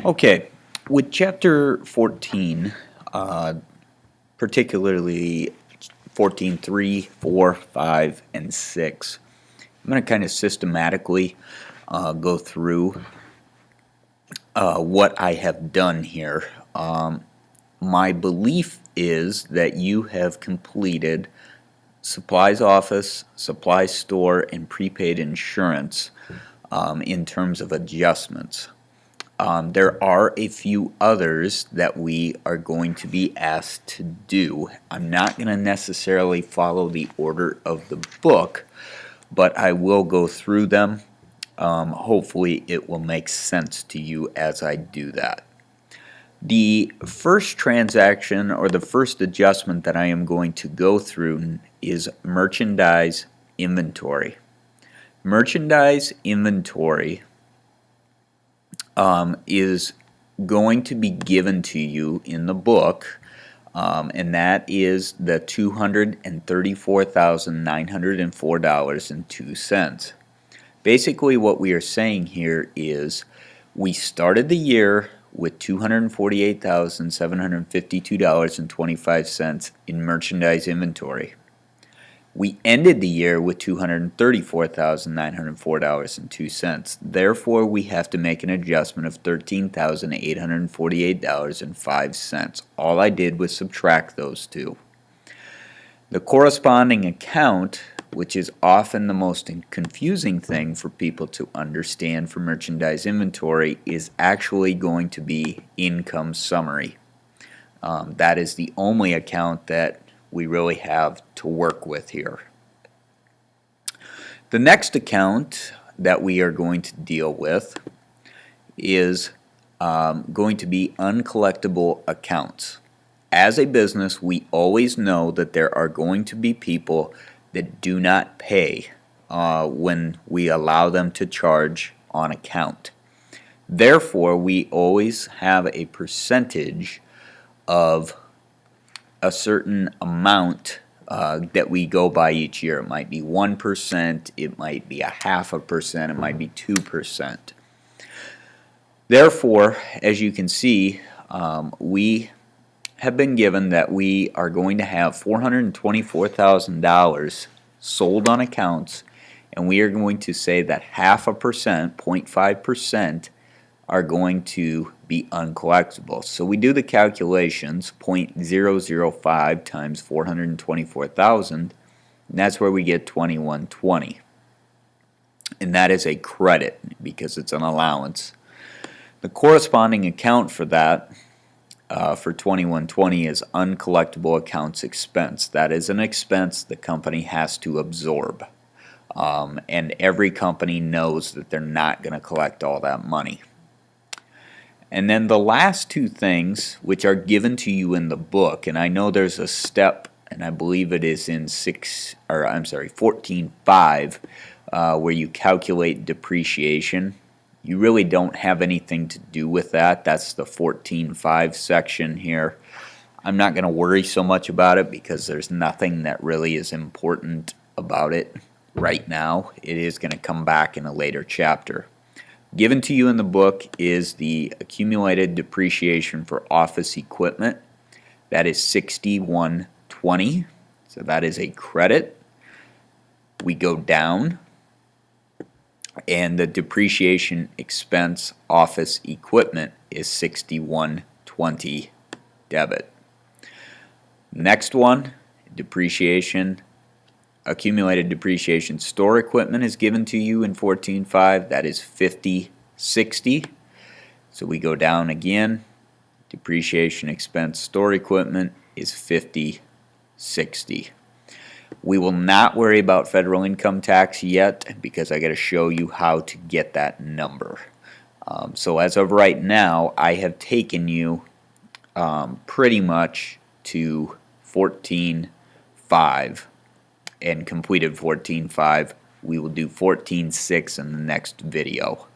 Okay, with chapter 14, particularly 14.3, 4, 5, and 6, I'm going to kind of systematically go through what I have done here. My belief is that you have completed supplies office, supplies store, and prepaid insurance in terms of adjustments. There are a few others that we are going to be asked to do. I'm not going to necessarily follow the order of the book, but I will go through them. Hopefully it will make sense to you as I do that. The first transaction or the first adjustment that I am going to go through is merchandise inventory. Merchandise inventory is going to be given to you in the book, and that is the $234,904.02. Basically, what we are saying here is we started the year with $248,752.25 in merchandise inventory. We ended the year with $234,904.02. Therefore, we have to make an adjustment of $13,848.05. All I did was subtract those two. The corresponding account, which is often the most confusing thing for people to understand for merchandise inventory, is actually going to be income summary. That is the only account that we really have to work with here. The next account that we are going to deal with is going to be uncollectible accounts. As a business, we always know that there are going to be people that do not pay when we allow them to charge on account. Therefore, we always have a percentage of a certain amount that we go by each year. It might be 1%, it might be 0.5%, it might be 2%. Therefore, as you can see, we have been given that we are going to have $424,000 sold on accounts, and we are going to say that 0.5%, 0.5%, are going to be uncollectible. So we do the calculations, 0.005 times 424,000, and that's where we get 2120. And that is a credit because it's an allowance. The corresponding account for that for 2120 is uncollectible accounts expense. That is an expense the company has to absorb. And every company knows that they're not going to collect all that money. And then the last two things, which are given to you in the book, and I know there's a step, and I believe it is in 14.5, where you calculate depreciation. You really don't have anything to do with that. That's the 14.5 section here. I'm not going to worry so much about it because there's nothing that really is important about it right now. It is going to come back in a later chapter. Given to you in the book is the accumulated depreciation for office equipment. That is 6120. So that is a credit. We go down, and the depreciation expense office equipment is 6120 debit. Next one, depreciation. Accumulated depreciation store equipment is given to you in 14.5. That is 5060. So we go down again. Depreciation expense store equipment is 5060. We will not worry about federal income tax yet because I got to show you how to get that number. So as of right now, I have taken you pretty much to 14.5. and completed 14.5. We will do 14.6 in the next video.